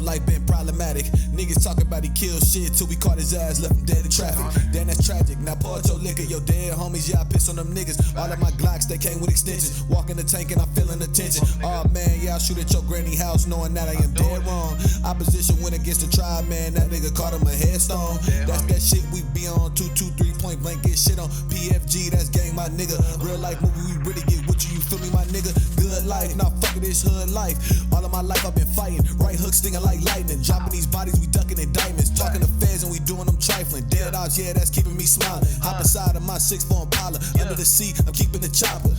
life been problematic. Niggas talking about he killed shit till we caught his ass, left him dead in traffic. Damn, that's tragic. Now pour your liquor, your dead homies, yeah, I piss on them niggas. All of my Glocks, they came with extensions. Walk in the tank and I'm feeling the tension. Oh man, yeah, I'll shoot at your granny house knowing that I am dead wrong. Opposition went against the tribe, man, that nigga caught him a headstone. That's that shit we be on, 223 point blank, get shit on. PFG, that's gang, my nigga. Real life movie, we really get with you feel me, my nigga? Good life, now fuck it, this hood life. All of my life I've been fighting, right hook stinging like lightning. Dropping these bodies, we ducking indictments. Talking to feds and we doing them trifling. Dead odds, yeah, that's keeping me smiling. Hop inside of my 6'4" Impala. Under the seat, I'm keeping the chopper.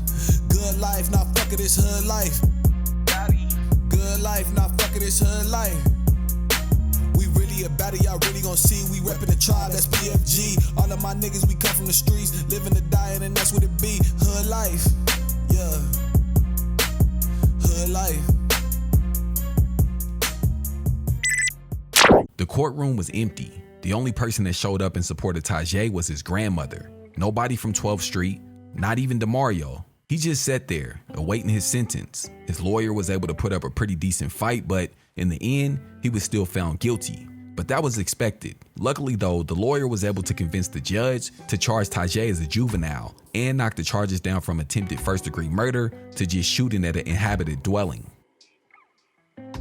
Good life, now fuck it, this hood life. Good life, now fuck it, this hood life. We really about it, y'all really gon' see. We reppin' the tribe, that's PFG. All of my niggas, we come from the streets, living the diet, and that's what it be. Hood life, yeah. Hood life. The courtroom was empty. The only person that showed up and supported Tajay was his grandmother. Nobody from 12th Street, not even DeMario. He just sat there, awaiting his sentence. His lawyer was able to put up a pretty decent fight, but in the end, he was still found guilty. But that was expected. Luckily though, the lawyer was able to convince the judge to charge Tajay as a juvenile and knock the charges down from attempted first-degree murder to just shooting at an inhabited dwelling.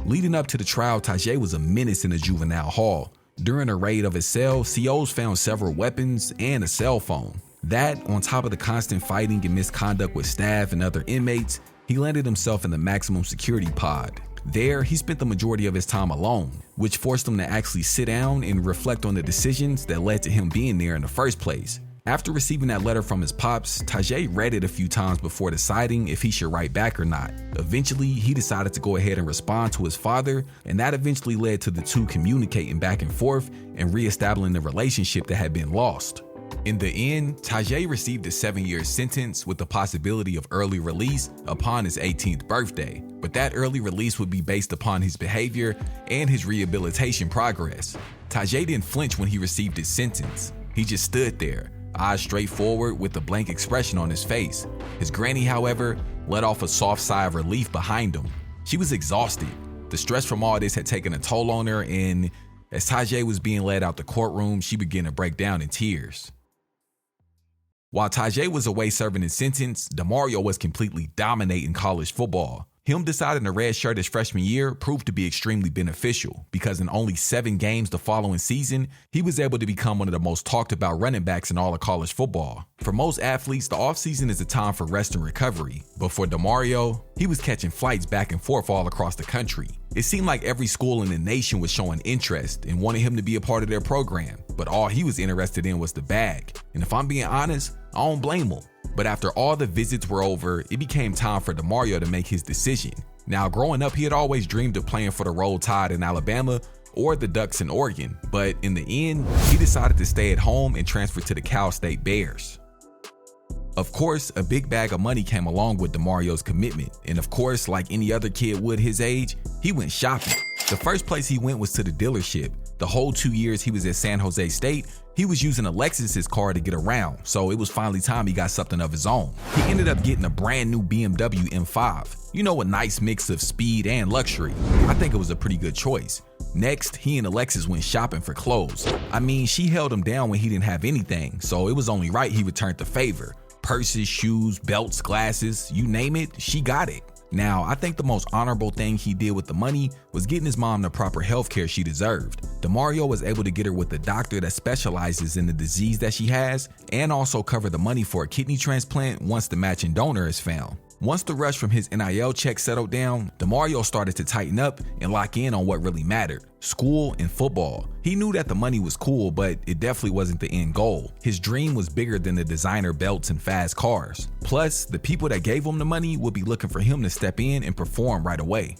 Leading up to the trial, Tajay was a menace in the juvenile hall. During a raid of his cell, COs found several weapons and a cell phone. That, on top of the constant fighting and misconduct with staff and other inmates, he landed himself in the maximum security pod. There, he spent the majority of his time alone, which forced him to actually sit down and reflect on the decisions that led to him being there in the first place. After receiving that letter from his pops, Tajay read it a few times before deciding if he should write back or not. Eventually, he decided to go ahead and respond to his father, and that eventually led to the two communicating back and forth and reestablishing the relationship that had been lost. In the end, Tajay received a 7-year sentence with the possibility of early release upon his 18th birthday, but that early release would be based upon his behavior and his rehabilitation progress. Tajay didn't flinch when he received his sentence. He just stood there, eyes straight forward with a blank expression on his face. His granny, however, let off a soft sigh of relief behind him. She was exhausted. The stress from all this had taken a toll on her, and as Tajay was being led out the courtroom, she began to break down in tears. While Tajay was away serving his sentence, DeMario was completely dominating college football. Him deciding to redshirt his freshman year proved to be extremely beneficial because in only 7 games the following season, he was able to become one of the most talked about running backs in all of college football. For most athletes, the offseason is a time for rest and recovery, but for DeMario, he was catching flights back and forth all across the country. It seemed like every school in the nation was showing interest and wanted him to be a part of their program, but all he was interested in was the bag. And if I'm being honest, I don't blame him. But after all the visits were over, it became time for DeMario to make his decision. Now, growing up, he had always dreamed of playing for the Roll Tide in Alabama or the Ducks in Oregon, but in the end, he decided to stay at home and transfer to the Cal State Bears. Of course, a big bag of money came along with DeMario's commitment, and of course, like any other kid would his age, he went shopping. The first place he went was to the dealership. The whole 2 years he was at San Jose State, he was using Alexis's car to get around, so it was finally time he got something of his own. He ended up getting a brand new BMW M5. You know, a nice mix of speed and luxury. I think it was a pretty good choice. Next, he and Alexis went shopping for clothes. I mean, she held him down when he didn't have anything, so it was only right he returned the favor. Purses, shoes, belts, glasses, you name it, she got it. Now, I think the most honorable thing he did with the money was getting his mom the proper health care she deserved. DeMario was able to get her with a doctor that specializes in the disease that she has and also cover the money for a kidney transplant once the matching donor is found. Once the rush from his NIL check settled down, DeMario started to tighten up and lock in on what really mattered: school and football. He knew that the money was cool, but it definitely wasn't the end goal. His dream was bigger than the designer belts and fast cars. Plus, the people that gave him the money would be looking for him to step in and perform right away.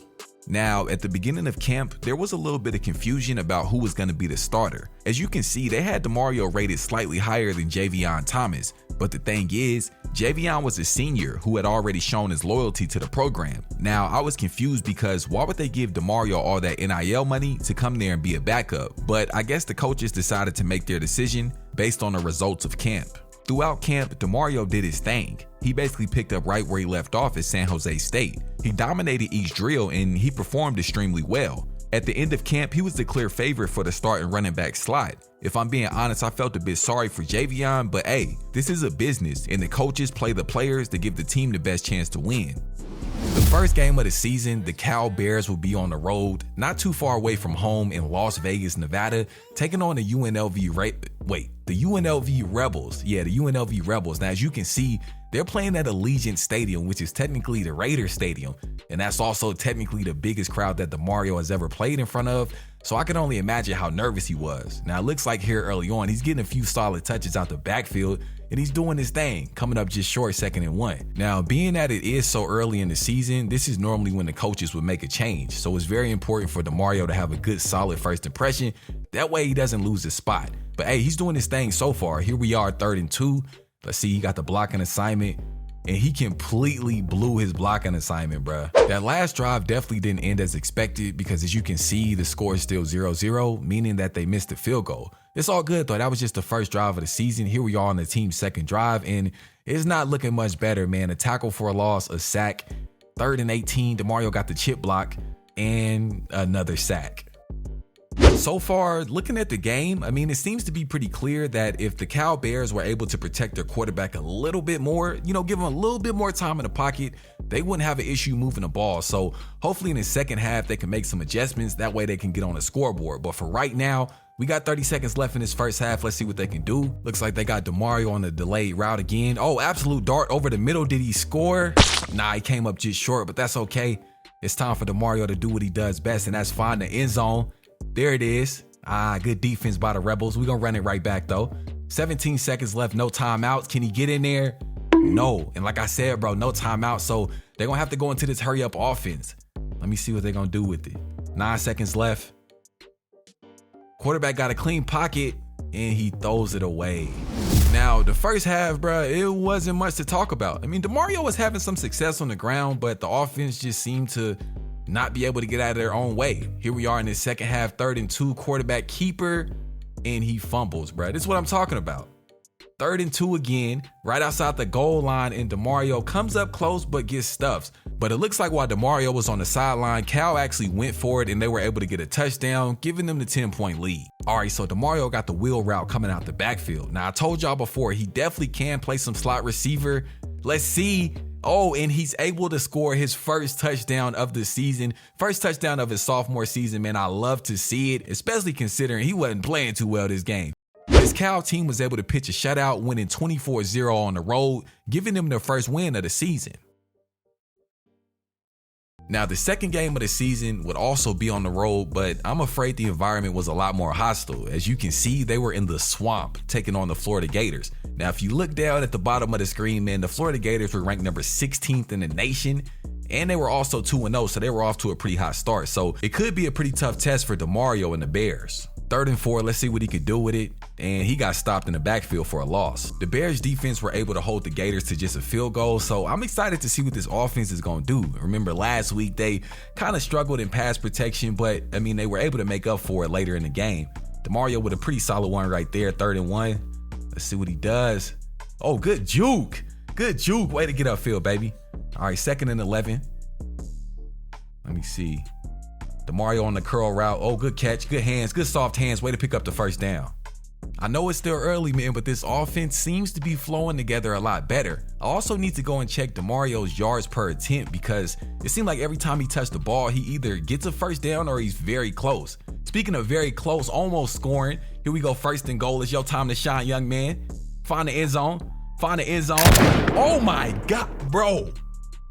Now, at the beginning of camp, there was a little bit of confusion about who was going to be the starter. As you can see, they had DeMario rated slightly higher than Javion Thomas, but the thing is, Javion was a senior who had already shown his loyalty to the program. Now, I was confused because why would they give DeMario all that NIL money to come there and be a backup? But I guess the coaches decided to make their decision based on the results of camp. Throughout camp, DeMario did his thing. He basically picked up right where he left off at San Jose State. He dominated each drill and he performed extremely well. At the end of camp, he was the clear favorite for the starting running back slot. If I'm being honest, I felt a bit sorry for Javion, but hey, this is a business, and the coaches play the players to give the team the best chance to win. The first game of the season, the Cal Bears will be on the road, not too far away from home in Las Vegas, Nevada, taking on the UNLV Rebels. Yeah, the UNLV Rebels. Now, as you can see, they're playing at Allegiant Stadium, which is technically the Raiders Stadium, and that's also technically the biggest crowd that DeMario has ever played in front of, so I can only imagine how nervous he was. Now, it looks like here early on, he's getting a few solid touches out the backfield, and he's doing his thing, coming up just short 2nd and 1. Now, being that it is so early in the season, this is normally when the coaches would make a change, so it's very important for DeMario to have a good, solid first impression. That way he doesn't lose his spot. But hey, he's doing his thing so far. Here we are, 3rd and 2. Let's see, he got the blocking assignment, and he completely blew his blocking assignment, bruh. That last drive definitely didn't end as expected because, as you can see, the score is still 0-0, meaning that they missed the field goal. It's all good though. That was just the first drive of the season. Here we are on the team's 2nd drive, and it's not looking much better, man. A tackle for a loss, a sack, 3rd and 18. DeMario got the chip block, and another sack. So far, looking at the game, I mean, it seems to be pretty clear that if the Cal Bears were able to protect their quarterback a little bit more, give him a little bit more time in the pocket, they wouldn't have an issue moving the ball. So hopefully in the second half, they can make some adjustments. That way they can get on the scoreboard. But for right now, we got 30 seconds left in this first half. Let's see what they can do. Looks like they got DeMario on the delayed route again. Oh, absolute dart over the middle. Did he score? Nah, he came up just short, but that's okay. It's time for DeMario to do what he does best, and that's find the end zone. There it is. Good defense by the Rebels. We're going to run it right back, though. 17 seconds left, no timeouts. Can he get in there? No. And like I said, bro, no timeout. So they're going to have to go into this hurry-up offense. Let me see what they're going to do with it. 9 seconds left. Quarterback got a clean pocket, and he throws it away. Now, the first half, bro, it wasn't much to talk about. I mean, DeMario was having some success on the ground, but the offense just seemed to not be able to get out of their own way. Here we are in this second half, 3rd and 2, quarterback keeper, and he fumbles, bro. This is what I'm talking about. 3rd and 2 again, right outside the goal line, and DeMario comes up close but gets stuffed. But it looks like while DeMario was on the sideline, Cal actually went for it, and they were able to get a touchdown, giving them the 10-point lead. All right, so DeMario got the wheel route coming out the backfield. Now, I told y'all before, he definitely can play some slot receiver. Let's see. Oh, and he's able to score his first touchdown of the season. First touchdown of his sophomore season, man. I love to see it, especially considering he wasn't playing too well this game. This Cal team was able to pitch a shutout, winning 24-0 on the road, giving them their first win of the season. Now, the second game of the season would also be on the road, but I'm afraid the environment was a lot more hostile. As you can see, they were in the swamp, taking on the Florida Gators. Now, if you look down at the bottom of the screen, man, the Florida Gators were ranked number 16th in the nation, and they were also 2-0, so they were off to a pretty hot start. So it could be a pretty tough test for DeMario and the Bears. 3rd and 4, let's see what he could do with it, and he got stopped in the backfield for a loss. The Bears defense were able to hold the Gators to just a field goal, so I'm excited to see what this offense is going to do. Remember last week, they kind of struggled in pass protection, but I mean, they were able to make up for it later in the game. DeMario with a pretty solid one right there, 3rd and 1. Let's see what he does. Oh, good juke. Good juke. Way to get upfield, baby. All right, 2nd and 11. Let me see. DeMario on the curl route. Oh, good catch. Good hands. Good soft hands. Way to pick up the first down. I know it's still early, man, but this offense seems to be flowing together a lot better. I also need to go and check DeMario's yards per attempt because it seemed like every time he touched the ball, he either gets a first down or he's very close. Speaking of very close, almost scoring. Here we go, 1st and goal. It's your time to shine, young man. Find the end zone. Find the end zone. Oh my God, bro.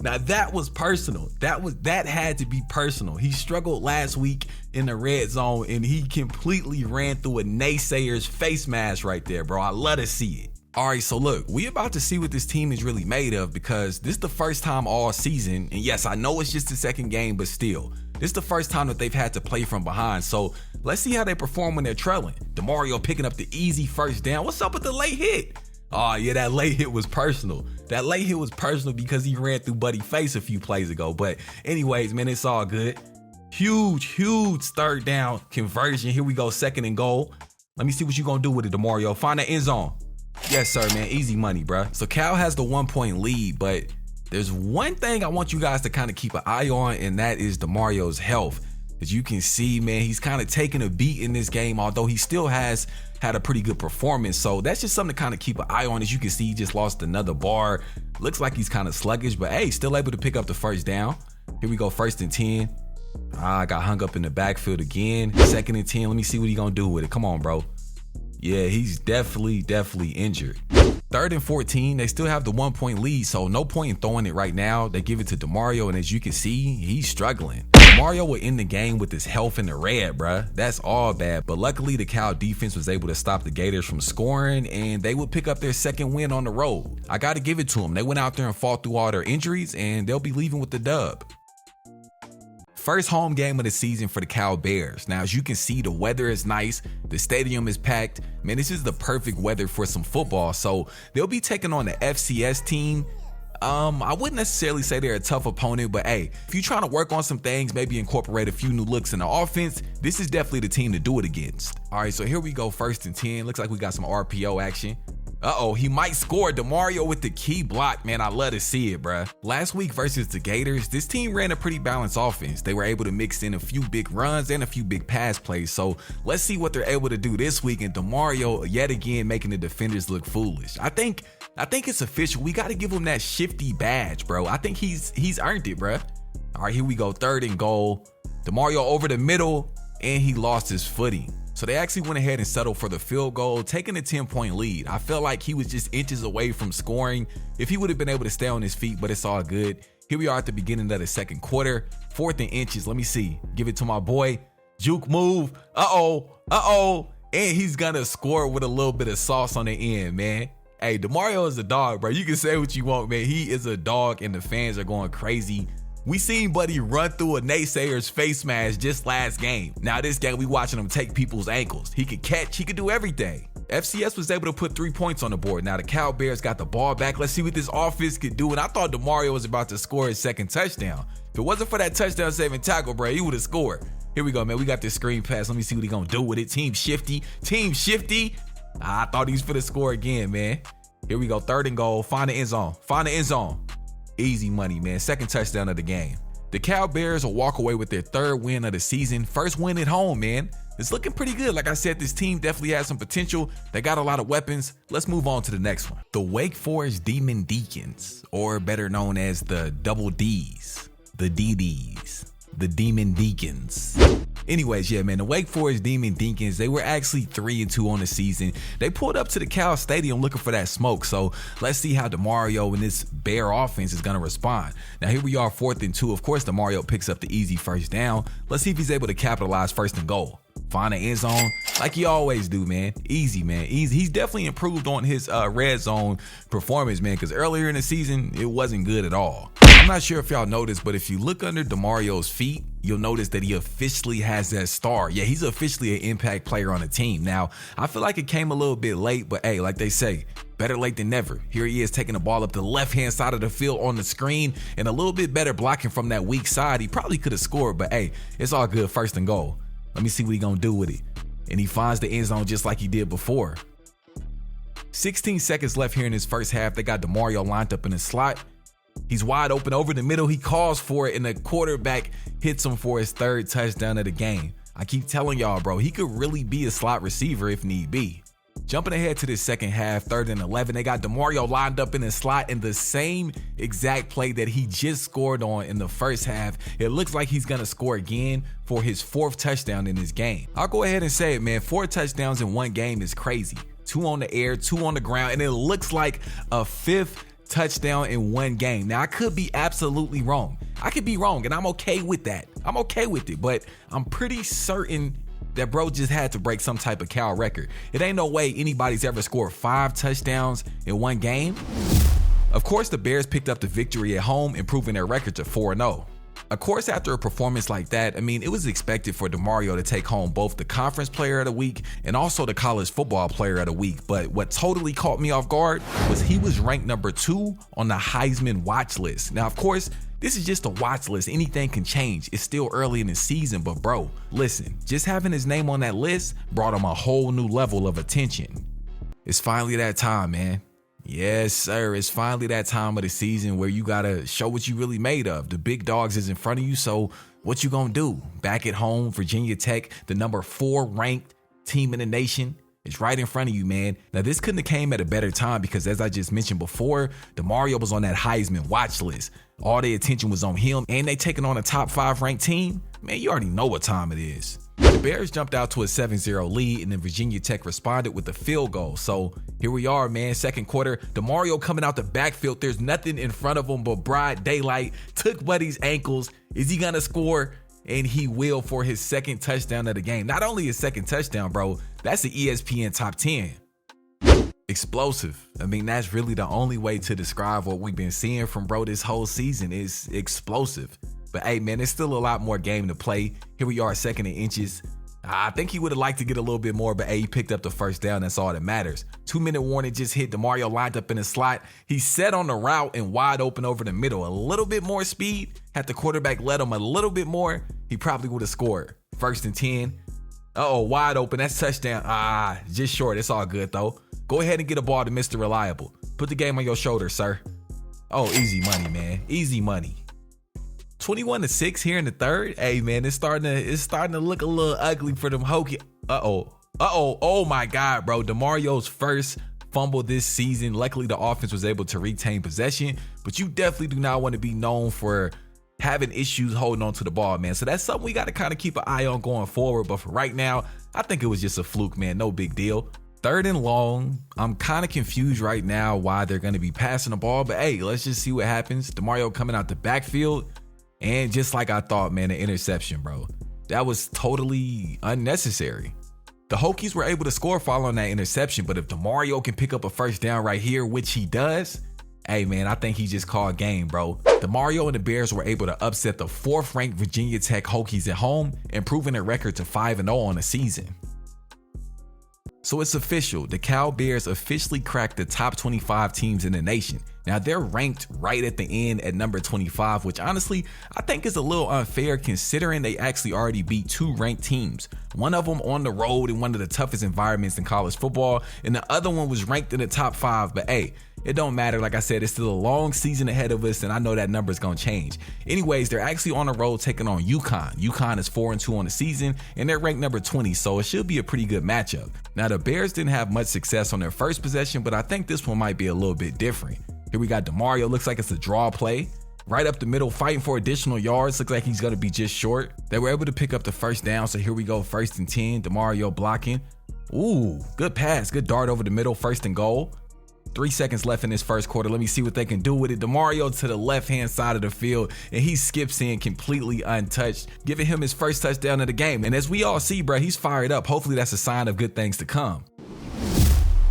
Now that was personal. That had to be personal. He struggled last week in the red zone and he completely ran through a naysayer's face mask right there, bro. I love to see it. All right, so look, we about to see what this team is really made of because this is the first time all season, and yes, I know it's just the second game, but still, this is the first time that they've had to play from behind. So let's see how they perform when they're trailing. DeMario picking up the easy first down. What's up with the late hit? Oh yeah, that late hit was personal. That late hit was personal because he ran through Buddy Face a few plays ago. But anyways, man, it's all good. Huge 3rd down conversion. Here we go, 2nd and goal. Let me see what you gonna do with it, DeMario. Find that end zone. Yes, sir, man. Easy money, bruh. So Cal has the 1-point lead, but there's one thing I want you guys to kind of keep an eye on, and that is DeMario's health. As you can see, man, he's kind of taking a beat in this game, although he still has had a pretty good performance. So that's just something to kind of keep an eye on. As you can see, he just lost another bar. Looks like he's kind of sluggish, but hey, still able to pick up the first down. Here we go, 1st and 10. I got hung up in the backfield again. 2nd and 10. Let me see what he gonna do with it. Come on, bro. Yeah, he's definitely injured. 3rd and 14, they still have the 1-point lead, so no point in throwing it right now. They give it to DeMario, and as you can see, he's struggling. DeMario will end the game with his health in the red, bruh. That's all bad, but luckily the Cal defense was able to stop the Gators from scoring, and they would pick up their 2nd win on the road. I gotta give it to them. They went out there and fought through all their injuries, and they'll be leaving with the dub. First home game of the season for the Cal Bears. Now, as you can see, the weather is nice. The stadium is packed. Man, this is the perfect weather for some football. So they'll be taking on the FCS team. I wouldn't necessarily say they're a tough opponent, but hey, if you're trying to work on some things, maybe incorporate a few new looks in the offense, this is definitely the team to do it against. All right, so here we go, 1st and 10. Looks like we got some RPO action. Uh-oh, he might score. DeMario with the key block. Man, I love to see it, bruh. Last week versus the Gators, this team ran a pretty balanced offense. They were able to mix in a few big runs and a few big pass plays. So let's see what they're able to do this week. And DeMario, yet again, making the defenders look foolish. I think it's official. We got to give him that shifty badge, bro. I think he's earned it, bruh. All right, here we go. 3rd and goal. DeMario over the middle, and he lost his footing. So they actually went ahead and settled for the field goal, taking a 10-point lead. I felt like he was just inches away from scoring if he would have been able to stay on his feet, but it's all good. Here we are at the beginning of the 2nd quarter, 4th and inches. Let me see. Give it to my boy. Juke move. Uh-oh. And he's gonna score with a little bit of sauce on the end, man. Hey, DeMario is a dog, bro. You can say what you want, man. He is a dog, and the fans are going crazy. We seen Buddy run through a naysayer's face mask just last game. Now this game, we watching him take people's ankles. He could catch, he could do everything. FCS was able to put 3 points on the board. Now the Cal Bears got the ball back. Let's see what this offense could do. And I thought DeMario was about to score his 2nd touchdown. If it wasn't for that touchdown saving tackle, bro, he would have scored. Here we go, man. We got this screen pass. Let me see what he gonna do with it. Team shifty. I thought he was finna score again, man. Here we go, 3rd and goal. Find the end zone. Easy money, man. 2nd touchdown of the game. The Cal Bears will walk away with their 3rd win of the season. 1st win at home, man. It's looking pretty good. Like I said, this team definitely has some potential. They got a lot of weapons. Let's move on to the next one. The Wake Forest Demon Deacons, or better known as the Double Ds, the DDs, the Demon Deacons. Anyways, yeah, man, the Wake Forest Demon Deacons, they were actually 3-2 on the season. They pulled up to the Cal Stadium looking for that smoke. So let's see how DeMario and this Bear offense is going to respond. Now, here we are, 4th and 2. Of course, DeMario picks up the easy first down. Let's see if he's able to capitalize 1st and goal. Find the end zone like he always do, man. Easy, man. Easy. He's definitely improved on his red zone performance, man, because earlier in the season, it wasn't good at all. I'm not sure if y'all noticed, but if you look under DeMario's feet, you'll notice that he officially has that star. Yeah, he's officially an impact player on the team. Now, I feel like it came a little bit late, but hey, like they say, better late than never. Here he is taking the ball up the left-hand side of the field on the screen and a little bit better blocking from that weak side. He probably could have scored, but hey, it's all good. 1st and goal. Let me see what he gonna do with it. And he finds the end zone just like he did before. 16 seconds left here in his first half. They got DeMario lined up in the slot. He's wide open over the middle. He calls for it, and the quarterback hits him for his 3rd touchdown of the game. I keep telling y'all, bro, he could really be a slot receiver if need be. Jumping ahead to this 2nd half, 3rd and 11, they got DeMario lined up in the slot in the same exact play that he just scored on in the first half. It looks like he's going to score again for his 4th touchdown in this game. I'll go ahead and say it, man. 4 touchdowns in one game is crazy. 2 on the air, 2 on the ground, and it looks like a 5th touchdown in one game. Now, I could be absolutely wrong. I could be wrong, and I'm okay with that. I'm okay with it, but I'm pretty certain that bro just had to break some type of Cal record. It ain't no way anybody's ever scored 5 touchdowns in one game. Of course, the Bears picked up the victory at home, improving their record to 4-0. Of course, after a performance like that, I mean, it was expected for DeMario to take home both the Conference Player of the Week and also the College Football Player of the Week. But what totally caught me off guard was he was ranked number 2 on the Heisman watch list. Now, of course, this is just a watch list. Anything can change. It's still early in the season, but bro, listen, just having his name on that list brought him a whole new level of attention. It's finally that time, man. Yes, sir. It's finally that time of the season where you gotta show what you really made of. The big dogs is in front of you, so what you gonna do? Back at home, Virginia Tech, the number 4 ranked team in the nation, is right in front of you, man. Now, this couldn't have came at a better time because, as I just mentioned before, DeMario was on that Heisman watch list. All the attention was on him, and they taking on a top 5 ranked team. Man, you already know what time it is. The Bears jumped out to a 7-0 lead, and then Virginia Tech responded with a field goal. So here we are, man. Second quarter, DeMario coming out the backfield. There's nothing in front of him but broad daylight. Took Buddy's ankles. Is he gonna score? And he will for his second touchdown of the game. Not only his second touchdown, bro, that's the ESPN top 10. Explosive. I mean, that's really the only way to describe what we've been seeing from bro this whole season is explosive. But hey, man, there's still a lot more game to play. Here we are, second and inches. I think he would have liked to get a little bit more, but hey, he picked up the first down. That's all that matters. 2-minute warning just hit. DeMario lined up in the slot. He set on the route and wide open over the middle. A little bit more speed. Had the quarterback let him a little bit more, he probably would have scored. 1st and 10. Wide open. That's touchdown. Just short. It's all good, though. Go ahead and get a ball to Mr. Reliable. Put the game on your shoulders, sir. Oh, easy money, man. Easy money. 21-6 here in the third. Hey, man, it's starting to look a little ugly for them Hokie. Oh my God, bro. DeMario's first fumble this season. Luckily, the offense was able to retain possession, but you definitely do not want to be known for having issues holding on to the ball, man. So that's something we got to kind of keep an eye on going forward. But for right now, I think it was just a fluke, man. No big deal. 3rd and long. I'm kind of confused right now why they're going to be passing the ball, but hey, let's just see what happens. DeMario coming out the backfield. And just like I thought, man, an interception, bro. That was totally unnecessary. The Hokies were able to score following that interception, but if DeMario can pick up a first down right here, which he does, hey, man, I think he just called game, bro. DeMario and the Bears were able to upset the 4th-ranked Virginia Tech Hokies at home, improving their record to 5-0 on the season. So it's official. The Cal Bears officially cracked the top 25 teams in the nation. Now, they're ranked right at the end at number 25, which honestly, I think is a little unfair considering they actually already beat 2 ranked teams. One of them on the road in one of the toughest environments in college football, and the other one was ranked in the top 5. But hey, it don't matter. Like I said, it's still a long season ahead of us, and I know that number is going to change. Anyways, they're actually on the road taking on UConn. UConn is 4-2 on the season, and they're ranked number 20, so it should be a pretty good matchup. Now, the Bears didn't have much success on their first possession, but I think this one might be a little bit different. Here we got DeMario. Looks like it's a draw play. Right up the middle, fighting for additional yards. Looks like he's going to be just short. They were able to pick up the first down, so here we go, 1st and 10. DeMario blocking. Ooh, good pass. Good dart over the middle, 1st and goal. 3 seconds left in this first quarter. Let me see what they can do with it. DeMario to the left-hand side of the field, and he skips in completely untouched, giving him his first touchdown of the game. And as we all see, bro, he's fired up. Hopefully that's a sign of good things to come.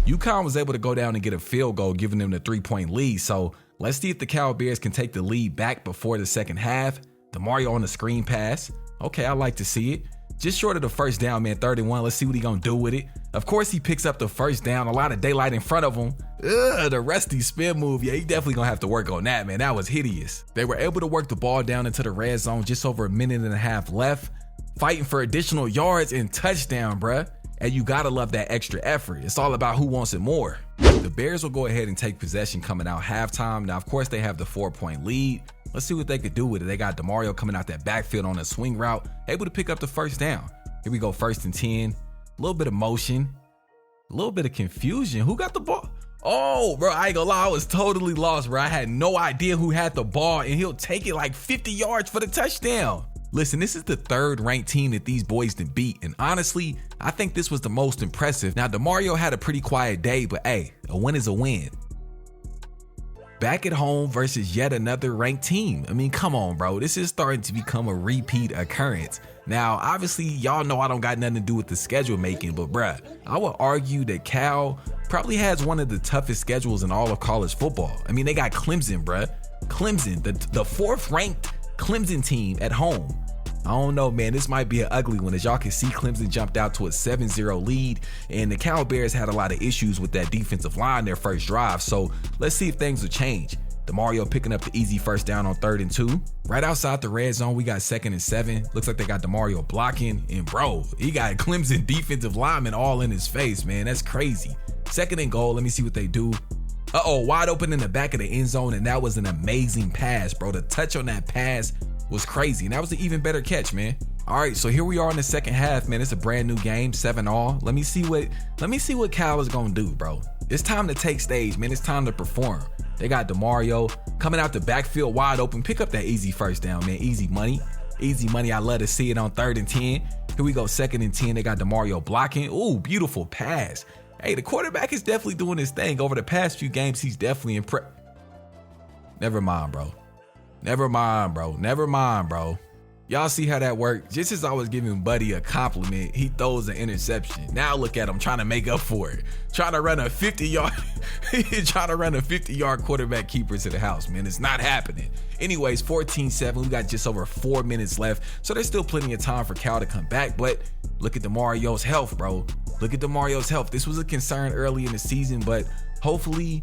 UConn was able to go down and get a field goal, giving them the 3-point lead. So let's see if the Cal Bears can take the lead back before the second half. DeMario on the screen pass. Okay, I like to see it. Just short of the first down, man, 3rd and 1. Let's see what he gonna do with it. Of course, he picks up the first down. A lot of daylight in front of him. The rusty spin move. Yeah, he definitely gonna have to work on that, man. That was hideous. They were able to work the ball down into the red zone. Just over a minute and a half left. Fighting for additional yards and touchdown, bruh. And you gotta love that extra effort. It's all about who wants it more. The Bears will go ahead and take possession coming out halftime. Now, of course, they have the 4-point lead. Let's see what they could do with it. They got DeMario coming out that backfield on a swing route, able to pick up the first down. Here we go, 1st and 10. A little bit of motion, a little bit of confusion. Who got the ball? Oh, bro, I ain't gonna lie, I was totally lost, bro. I had no idea who had the ball, and he'll take it like 50 yards for the touchdown. Listen, this is the 3rd ranked team that these boys did beat, and honestly, I think this was the most impressive. Now, DeMario had a pretty quiet day, but hey, a win is a win. Back at home versus yet another ranked team. I mean, come on, bro. This is starting to become a repeat occurrence. Now, obviously, y'all know I don't got nothing to do with the schedule making, but bruh, I would argue that Cal probably has one of the toughest schedules in all of college football. I mean, they got Clemson, bruh. Clemson, the 4th ranked Clemson team at home. I don't know, man. This might be an ugly one. As y'all can see, Clemson jumped out to a 7-0 lead, and the Cal Bears had a lot of issues with that defensive line their first drive. So let's see if things will change. DeMario picking up the easy first down on 3rd and 2. Right outside the red zone, we got 2nd and 7. Looks like they got DeMario blocking, and bro, he got Clemson defensive linemen all in his face, man. That's crazy. 2nd and goal. Let me see what they do. Wide open in the back of the end zone, and that was an amazing pass, bro. The touch on that pass was crazy, and that was an even better catch, man. All right, so here we are in the second half, man. It's a brand new game, 7-all. Let me see what Cal is gonna do, bro. It's time to take stage, man. It's time to perform. They got DeMario coming out the backfield wide open. Pick up that easy first down, man. Easy money. Easy money. I love to see it on 3rd and 10. Here we go, 2nd and 10. They got DeMario blocking. Ooh, beautiful pass. Hey, the quarterback is definitely doing his thing. Over the past few games, he's definitely impressed. Never mind, bro. Y'all see how that worked? Just as I was giving Buddy a compliment, he throws an interception. Now look at him trying to make up for it. Trying to run a 50-yard quarterback keeper to the house, man. It's not happening. Anyways, 14-7. We got just over 4 minutes left. So there's still plenty of time for Cal to come back. But look at DeMario's health, bro. Look at DeMario's health. This was a concern early in the season, but hopefully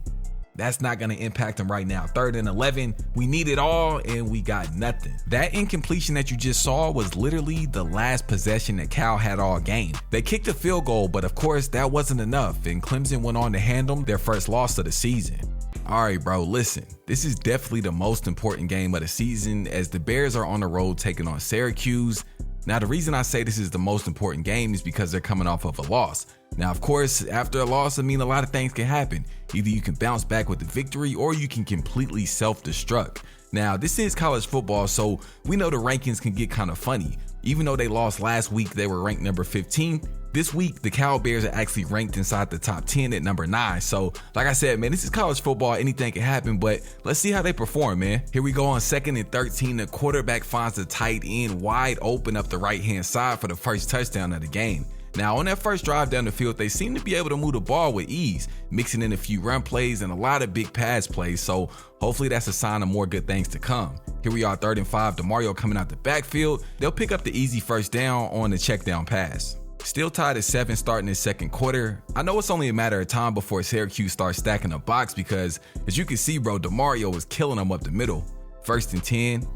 that's not going to impact him right now. 3rd and 11, we need it all, and we got nothing. That incompletion that you just saw was literally the last possession that Cal had all game. They kicked a field goal, but of course that wasn't enough, and Clemson went on to hand them their first loss of the season. All right, bro, listen. This is definitely the most important game of the season as the Bears are on the road taking on Syracuse. Now, the reason I say this is the most important game is because they're coming off of a loss. Now, of course, after a loss, a lot of things can happen. Either you can bounce back with the victory or you can completely self-destruct. Now, this is college football, so we know the rankings can get kind of funny. Even though they lost last week, they were ranked number 15. This week, the Cal Bears are actually ranked inside the top 10 at number 9. So, like I said, man, this is college football. Anything can happen, but let's see how they perform, man. Here we go on 2nd and 13. The quarterback finds the tight end wide open up the right-hand side for the first touchdown of the game. Now, on that first drive down the field, they seem to be able to move the ball with ease, mixing in a few run plays and a lot of big pass plays. So hopefully that's a sign of more good things to come. Here we are, 3rd and 5. DeMario coming out the backfield. They'll pick up the easy first down on the check down pass. Still tied at 7 starting the second quarter. I know it's only a matter of time before Syracuse starts stacking the box because, as you can see, bro, DeMario was killing them up the middle. 1st and 10.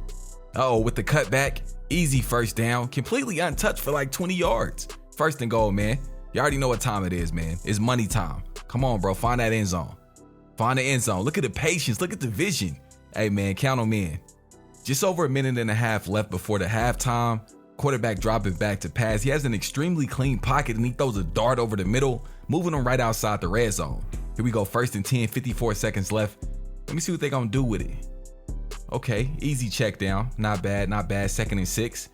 With the cutback, easy first down, completely untouched for like 20 yards. 1st and goal, man. You already know what time it is, man. It's money time. Come on, bro. Find that end zone. Find the end zone. Look at the patience. Look at the vision. Hey, man, count them in. Just over a minute and a half left before the halftime. Quarterback dropping back to pass. He has an extremely clean pocket and he throws a dart over the middle, moving them right outside the red zone. Here we go, 1st and 10, 54 seconds left. Let me see what they're going to do with it. Okay, easy check down. Not bad, not bad. 2nd and 6.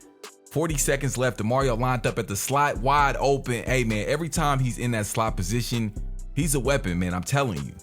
40 seconds left. DeMario lined up at the slot, wide open. Hey, man, every time he's in that slot position, he's a weapon, man. I'm telling you.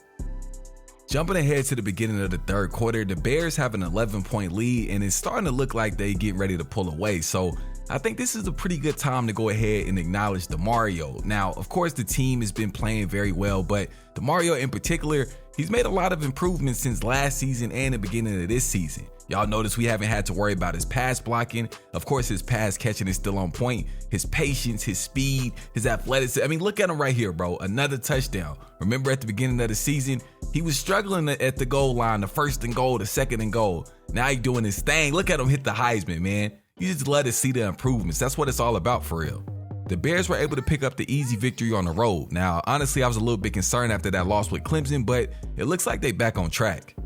Jumping ahead to the beginning of the 3rd quarter, the Bears have an 11-point lead, and it's starting to look like they get ready to pull away. So I think this is a pretty good time to go ahead and acknowledge DeMario. Now, of course, the team has been playing very well, but DeMario in particular, he's made a lot of improvements since last season and the beginning of this season. Y'all notice we haven't had to worry about his pass blocking. Of course, his pass catching is still on point. His patience, his speed, his athleticism. Look at him right here, bro. Another touchdown. Remember at the beginning of the season, he was struggling at the goal line, the 1st and goal, the 2nd and goal. Now he's doing his thing. Look at him hit the Heisman, man. You just love to see the improvements. That's what it's all about for real. The Bears were able to pick up the easy victory on the road. Now, honestly, I was a little bit concerned after that loss with Clemson, but it looks like they back on track.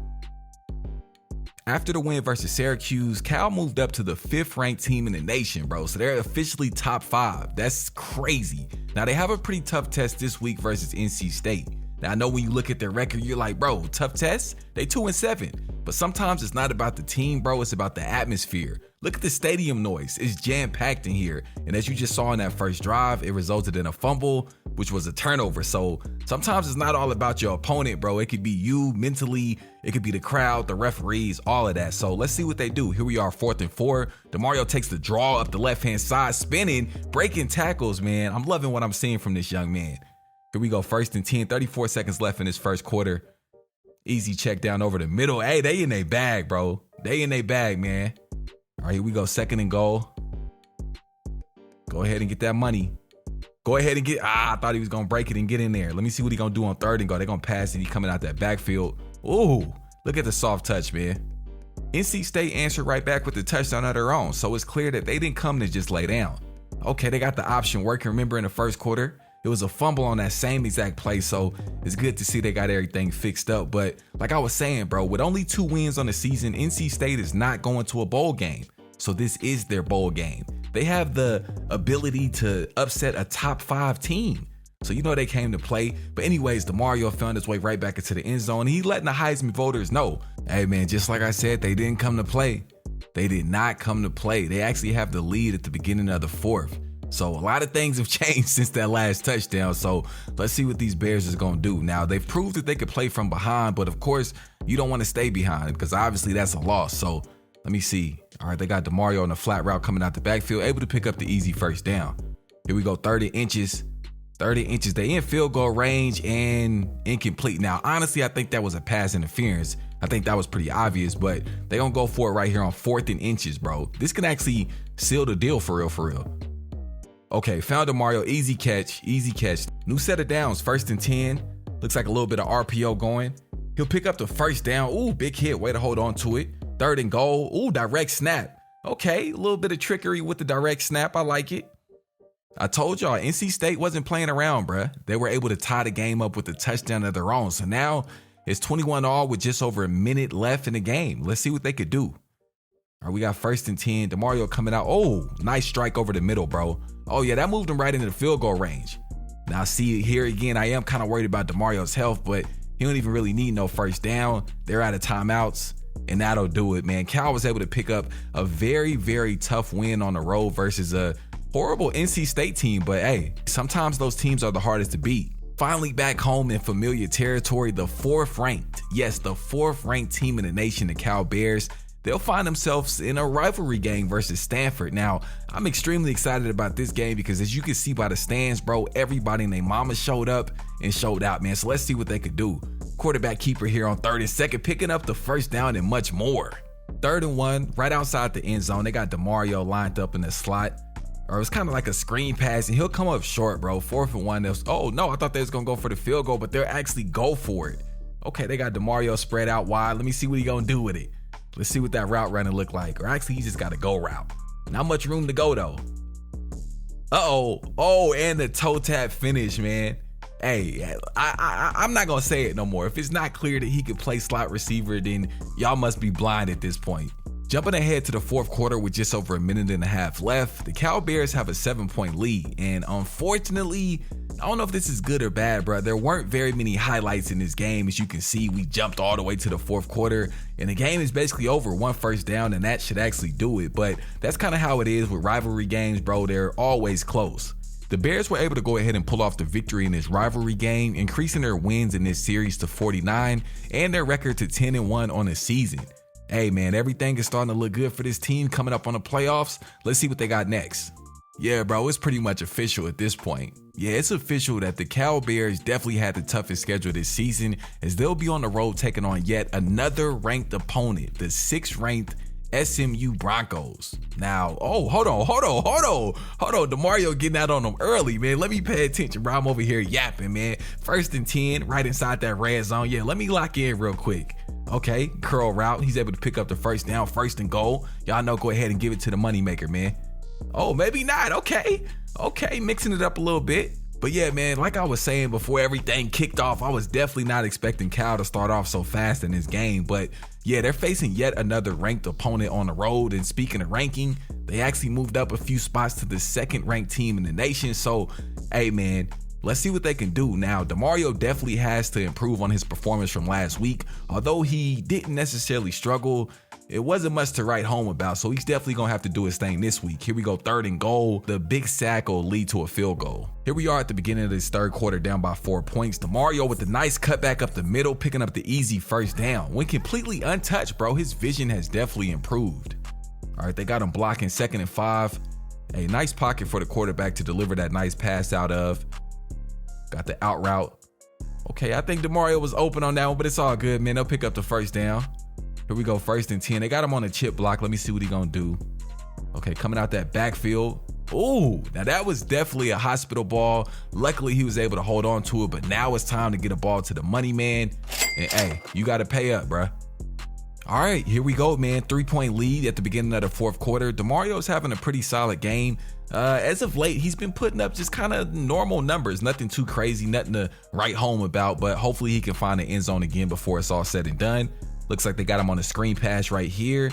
After the win versus Syracuse, Cal moved up to the 5th ranked team in the nation, bro. So they're officially top 5. That's crazy. Now they have a pretty tough test this week versus NC State. Now I know when you look at their record, you're like, bro, tough test? They 2-7. But sometimes it's not about the team, bro. It's about the atmosphere. Look at the stadium noise. It's jam-packed in here. And as you just saw in that first drive, it resulted in a fumble, which was a turnover. So sometimes it's not all about your opponent, bro. It could be you mentally. It could be the crowd, the referees, all of that. So let's see what they do. Here we are, 4th and 4. DeMario takes the draw up the left-hand side, spinning, breaking tackles, man. I'm loving what I'm seeing from this young man. Here we go, 1st and 10, 34 seconds left in this first quarter. Easy check down over the middle. Hey, they in their bag, bro. They in their bag, man. All right, here we go, 2nd and goal. Go ahead and get that money. Go ahead and get, I thought he was going to break it and get in there. Let me see what he going to do on 3rd and goal. They're going to pass it. He coming out that backfield. Ooh, look at the soft touch, man. NC State answered right back with the touchdown of their own. So it's clear that they didn't come to just lay down. Okay, they got the option working. Remember in the first quarter, It was a fumble on that same exact play, so it's good to see they got everything fixed up. But like I was saying, bro, with only 2 wins on the season, NC State is not going to a bowl game. So this is their bowl game. They have the ability to upset a top 5 team. So you know they came to play. But anyways, DeMario found his way right back into the end zone. And he letting the Heisman voters know, hey man, just like I said, they didn't come to play. They did not come to play. They actually have the lead at the beginning of the 4th. So a lot of things have changed since that last touchdown. So let's see what these Bears is going to do. Now, they've proved that they could play from behind, but of course, you don't want to stay behind because obviously that's a loss. So let me see. All right, they got DeMario on the flat route coming out the backfield, able to pick up the easy first down. Here we go, 30 inches. 30 inches. They in field goal range and incomplete. Now, honestly, I think that was a pass interference. I think that was pretty obvious, but they gonna go for it right here on 4th and inches, bro. This can actually seal the deal for real, for real. Okay, found DeMario, easy catch. New set of downs, 1st and 10. Looks like a little bit of RPO going. He'll pick up the first down. Ooh, big hit, way to hold on to it. 3rd and goal. Ooh, direct snap. Okay, a little bit of trickery with the direct snap. I like it. I told y'all, NC State wasn't playing around, bruh. They were able to tie the game up with a touchdown of their own. So now it's 21-all with just over a minute left in the game. Let's see what they could do. All right, we got 1st and 10. DeMario coming out. Oh, nice strike over the middle, bro. Oh, yeah, that moved him right into the field goal range. Now, see, here again, I am kind of worried about DeMario's health, but he don't even really need no first down. They're out of timeouts, and that'll do it, man. Cal was able to pick up a very, very tough win on the road versus a horrible NC State team, but hey, sometimes those teams are the hardest to beat. Finally back home in familiar territory, the 4th ranked, yes, the 4th ranked team in the nation, the Cal Bears. They'll find themselves in a rivalry game versus Stanford. Now, I'm extremely excited about this game because as you can see by the stands, bro, everybody and their mama showed up and showed out, man. So let's see what they could do. Quarterback keeper here on 3rd and 2nd, picking up the first down and much more. 3rd and 1, right outside the end zone. They got DeMario lined up in the slot. Or it's kind of like a screen pass, and he'll come up short, bro. 4th and 1. Oh, no, I thought they was going to go for the field goal, but they'll actually go for it. Okay, they got DeMario spread out wide. Let me see what he going to do with it. Let's see what that route running look like. Or actually, he just got a go route. Not much room to go, though. Uh-oh. Oh, and the toe tap finish, man. Hey, I'm not going to say it no more. If it's not clear that he could play slot receiver, then y'all must be blind at this point. Jumping ahead to the 4th quarter with just over a minute and a half left, the Cal Bears have a 7-point lead. And unfortunately, I don't know if this is good or bad, bro. There weren't very many highlights in this game. As you can see, we jumped all the way to the 4th quarter and the game is basically over. 1 first down and that should actually do it. But that's kind of how it is with rivalry games, bro. They're always close. The Bears were able to go ahead and pull off the victory in this rivalry game, increasing their wins in this series to 49 and their record to 10-1 on the season. Hey man, everything is starting to look good for this team coming up on the playoffs. Let's see what they got next. Yeah, bro, it's pretty much official at this point. Yeah, it's official that the Cal Bears definitely had the toughest schedule this season as they'll be on the road taking on yet another ranked opponent, the 6th ranked SMU Broncos. Now, oh, hold on. DeMario getting out on them early, man. Let me pay attention, bro. I'm over here yapping, man. 1st and 10, right inside that red zone. Yeah, let me lock in real quick. Okay, curl route. He's able to pick up the first down, 1st and goal. Y'all know, go ahead and give it to the moneymaker, man. Oh, maybe not. Okay, mixing it up a little bit. But yeah, man, like I was saying before everything kicked off, I was definitely not expecting Cal to start off so fast in this game. But yeah, they're facing yet another ranked opponent on the road. And speaking of ranking, they actually moved up a few spots to the 2nd ranked team in the nation. So, hey, man, let's see what they can do. Now, DeMario definitely has to improve on his performance from last week. Although he didn't necessarily struggle, it wasn't much to write home about, so he's definitely gonna have to do his thing this week. Here we go, 3rd and goal. The big sack will lead to a field goal. Here we are at the beginning of this 3rd quarter, down by 4 points. DeMario with the nice cutback up the middle, picking up the easy first down. When completely untouched, bro, his vision has definitely improved. All right, they got him blocking 2nd and 5. A nice pocket for the quarterback to deliver that nice pass out of. Got the out route. Okay, I think DeMario was open on that one, but it's all good, man. They'll pick up the first down. Here we go, 1st and 10. They got him on a chip block. Let me see what he gonna do. Okay, coming out that backfield. Ooh, now that was definitely a hospital ball. Luckily, he was able to hold on to it, but now it's time to get a ball to the money man. And hey, you gotta pay up, bruh. All right, here we go, man. 3-point lead at the beginning of the fourth quarter. DeMario's having a pretty solid game. As of late, he's been putting up just kind of normal numbers, nothing too crazy, nothing to write home about, but hopefully he can find the end zone again before it's all said and done. Looks like they got him on the screen pass right here.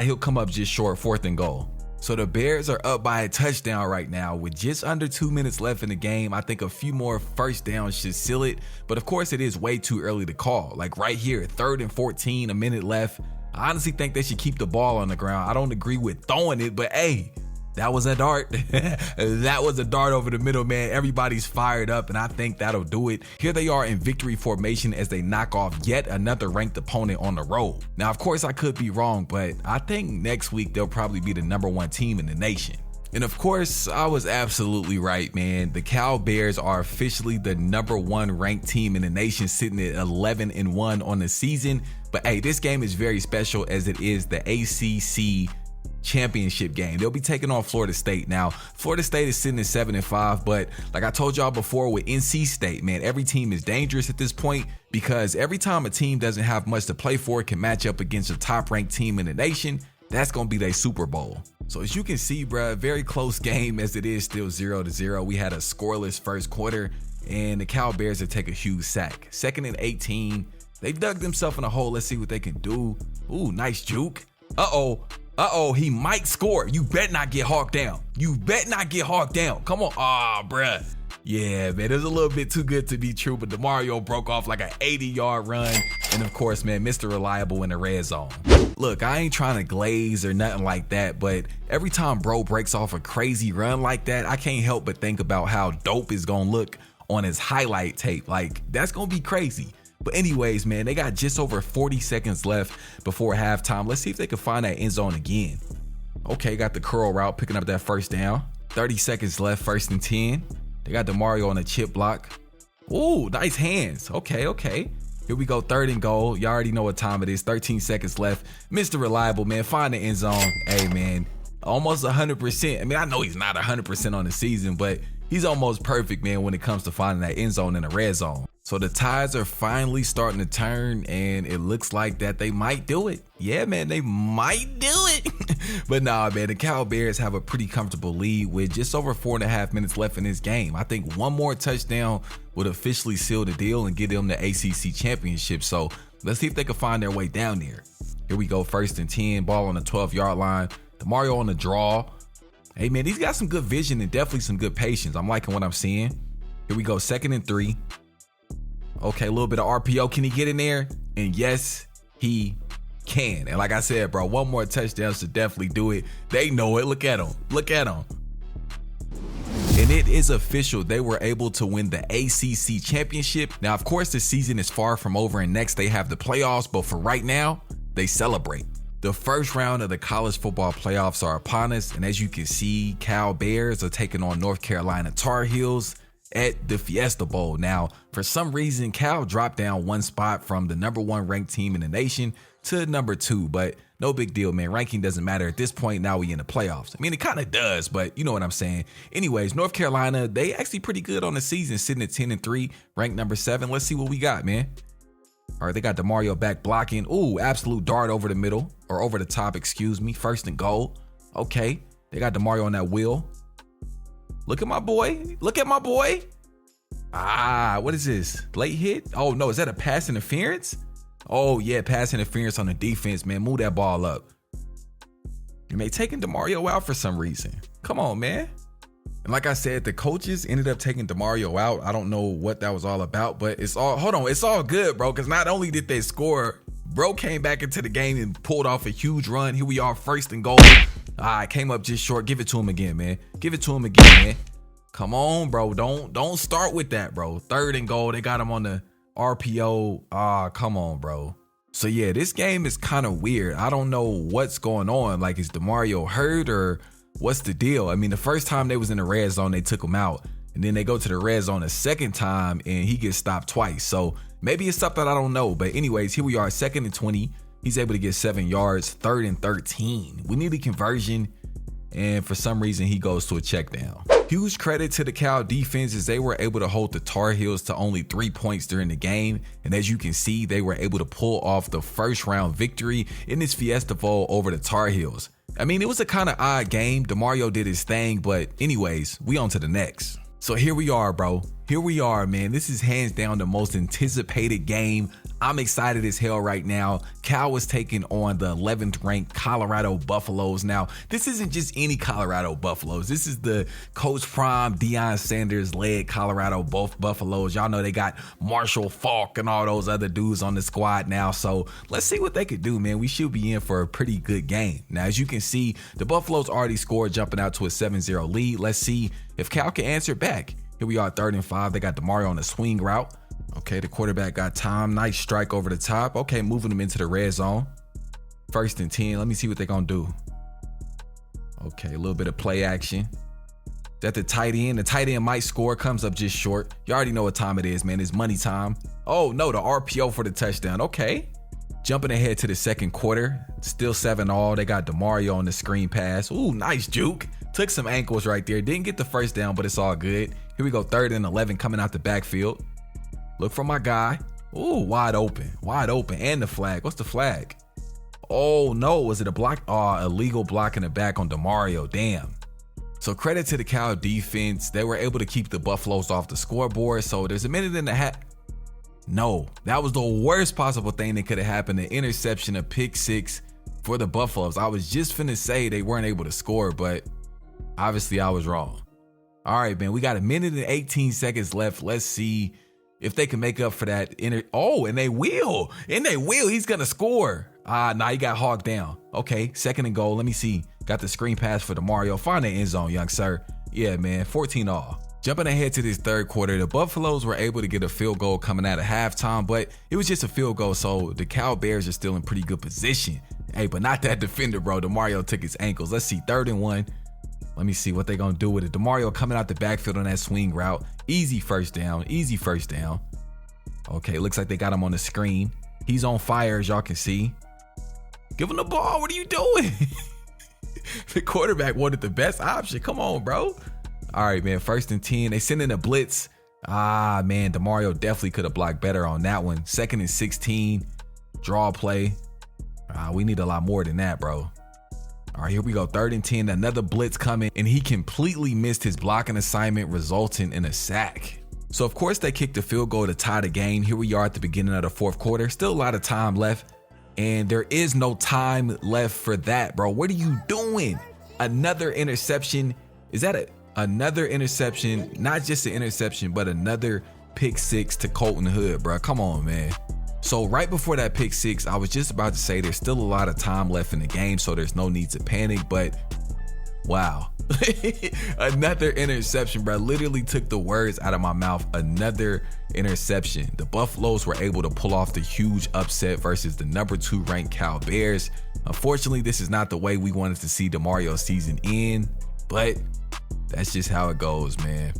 He'll come up just short, 4th and goal. So the Bears are up by a touchdown right now with just under 2 minutes left in the game. I think a few more first downs should seal it, but of course it is way too early to call. Like right here, 3rd and 14, a minute left. I honestly think they should keep the ball on the ground. I don't agree with throwing it, but hey, that was a dart. That was a dart over the middle, man. Everybody's fired up, and I think that'll do it. Here they are in victory formation as they knock off yet another ranked opponent on the road. Now, of course, I could be wrong, but I think next week they'll probably be the #1 team in the nation. And of course, I was absolutely right, man. The Cal Bears are officially the #1 ranked team in the nation, sitting at 11-1 on the season. But hey, this game is very special as it is the ACC championship game. They'll be taking on Florida State. Now, Florida State is sitting at 7-5, but like I told y'all before with NC State, man, every team is dangerous at this point because every time a team doesn't have much to play for, it can match up against a top-ranked team in the nation. That's going to be their Super Bowl. So as you can see, bruh, very close game as it is still 0-0. We had a scoreless first quarter, and the Cal Bears will take a huge sack. 2nd and 18. They've dug themselves in a hole. Let's see what they can do. Ooh, nice juke. Uh-oh, he might score. You bet not get hawked down. You bet not get hawked down. Come on. Bruh. Yeah, man, it's a little bit too good to be true, but DeMario broke off like an 80-yard run. And of course, man, Mr. Reliable in the red zone. Look, I ain't trying to glaze or nothing like that, but every time bro breaks off a crazy run like that, I can't help but think about how dope it's gonna look on his highlight tape. Like, that's gonna be crazy. But anyways, man, they got just over 40 seconds left before halftime. Let's see if they can find that end zone again. Okay, got the curl route, picking up that first down. 30 seconds left, 1st and 10. They got DeMario on a chip block. Ooh, nice hands. Okay. Here we go, 3rd and goal. You already know what time it is. 13 seconds left. Mr. Reliable, man, find the end zone. Hey, man, almost 100%. I mean, I know he's not 100% on the season, but he's almost perfect, man, when it comes to finding that end zone in the red zone. So the tides are finally starting to turn, and it looks like that they might do it. Yeah, man, they might do it. But nah, man, the Cal Bears have a pretty comfortable lead with just over 4.5 minutes left in this game. I think one more touchdown would officially seal the deal and get them the ACC championship. So let's see if they can find their way down there. Here we go, 1st and 10, ball on the 12-yard line. DeMario on the draw. Hey, man, he's got some good vision and definitely some good patience. I'm liking what I'm seeing. Here we go, 2nd and 3. Okay, a little bit of RPO. Can he get in there? And yes, he can. And like I said, bro, one more touchdown should definitely do it. They know it. Look at him. And it is official. They were able to win the ACC championship. Now, of course, the season is far from over, and next they have the playoffs. But for right now, they celebrate. The first round of the college football playoffs are upon us. And as you can see, Cal Bears are taking on North Carolina Tar Heels at the Fiesta Bowl. Now, for some reason, Cal dropped down one spot from the #1 ranked team in the nation to #2, but no big deal, man. Ranking doesn't matter at this point. Now we in the playoffs. I mean, it kind of does, but you know what I'm saying. Anyways, North Carolina, they actually pretty good on the season, sitting at 10-3, ranked #7. Let's see what we got, man. All right, they got DeMario back blocking. Ooh, absolute dart over the middle, or over the top, excuse me. 1st and goal. Okay, they got DeMario on that wheel. Look at my boy. What is this? Late hit? Oh, no. Is that a pass interference? Oh, yeah. Pass interference on the defense, man. Move that ball up. You may taking DeMario out for some reason. Come on, man. And like I said, the coaches ended up taking DeMario out. I don't know what that was all about, but it's all good, bro. Because not only did they score, bro came back into the game and pulled off a huge run. Here we are, 1st and goal. Came up just short. Give it to him again, man. Come on, bro. Don't start with that, bro. 3rd and goal. They got him on the RPO. Come on, bro. So yeah, this game is kind of weird. I don't know what's going on. Like, is DeMario hurt or what's the deal? I mean, the first time they was in the red zone, they took him out. And then they go to the red zone a second time and he gets stopped twice. So maybe it's something I don't know. But anyways, here we are, 2nd and 20. He's able to get 7 yards, 3rd and 13. We need a conversion. And for some reason, he goes to a check down. Huge credit to the Cal defense as they were able to hold the Tar Heels to only 3 points during the game. And as you can see, they were able to pull off the first round victory in this Fiesta Bowl over the Tar Heels. I mean, it was a kind of odd game. DeMario did his thing, but anyways, we on to the next. So here we are, bro. Here we are, man. This is hands down the most anticipated game. I'm excited as hell right now. Cal was taking on the 11th ranked Colorado Buffaloes. Now, this isn't just any Colorado Buffaloes. This is the Coach Prime, Deion Sanders led Colorado Buffaloes. Y'all know they got Marshall Faulk and all those other dudes on the squad now. So let's see what they could do, man. We should be in for a pretty good game. Now, as you can see, the Buffaloes already scored, jumping out to a 7-0 lead. Let's see if Cal can answer back. Here we are, 3rd and 5. They got DeMario on the swing route. Okay, the quarterback got time. Nice strike over the top. Okay, moving them into the red zone. 1st and 10. Let me see what they're going to do. Okay, a little bit of play action. At the tight end. The tight end might score. Comes up just short. You already know what time it is, man. It's money time. Oh, no, the RPO for the touchdown. Okay. Jumping ahead to the 2nd quarter. Still 7-all. They got DeMario on the screen pass. Ooh, nice juke. Took some ankles right there. Didn't get the first down, but it's all good. Here we go, 3rd and 11 coming out the backfield. Look for my guy. Ooh, wide open. And the flag. What's the flag? Oh, no. Was it a block? Oh, illegal block in the back on DeMario. Damn. So credit to the Cal defense. They were able to keep the Buffaloes off the scoreboard. So there's a minute and a half. No, that was the worst possible thing that could have happened. An interception, a pick 6 for the Buffaloes. I was just finna say they weren't able to score, but obviously I was wrong. All right, man. We got a minute and 18 seconds left. Let's see if they can make up for that. And they will. He's going to score. Nah, he got hogged down. Okay, 2nd and goal. Let me see. Got the screen pass for DeMario. Find the end zone, young sir. Yeah, man, 14-all. Jumping ahead to this 3rd quarter, the Buffaloes were able to get a field goal coming out of halftime, but it was just a field goal, so the Cal Bears are still in pretty good position. Hey, but not that defender, bro. DeMario took his ankles. Let's see, 3rd and 1. Let me see what they're going to do with it. DeMario coming out the backfield on that swing route. Easy first down. Okay, looks like they got him on the screen. He's on fire, as y'all can see. Give him the ball. What are you doing? The quarterback wanted the best option. Come on, bro. All right, man, 1st and 10. They send in a blitz. Man, DeMario definitely could have blocked better on that one. 2nd and 16. Draw play. We need a lot more than that, bro. All right, here we go. 3rd and 10. Another blitz coming, and he completely missed his blocking assignment, resulting in a sack. So, of course, they kicked the field goal to tie the game. Here we are at the beginning of the 4th quarter. Still a lot of time left, and there is no time left for that, bro. What are you doing? Another interception. Is that another interception? Not just an interception, but another pick 6 to Colton Hood, bro. Come on, man. So right before that pick 6, I was just about to say there's still a lot of time left in the game, so there's no need to panic, but wow. Another interception, bro. Literally took the words out of my mouth. Another interception. The Buffaloes were able to pull off the huge upset versus the number 2 ranked Cal Bears. Unfortunately, this is not the way we wanted to see DeMario's season end, but that's just how it goes, man.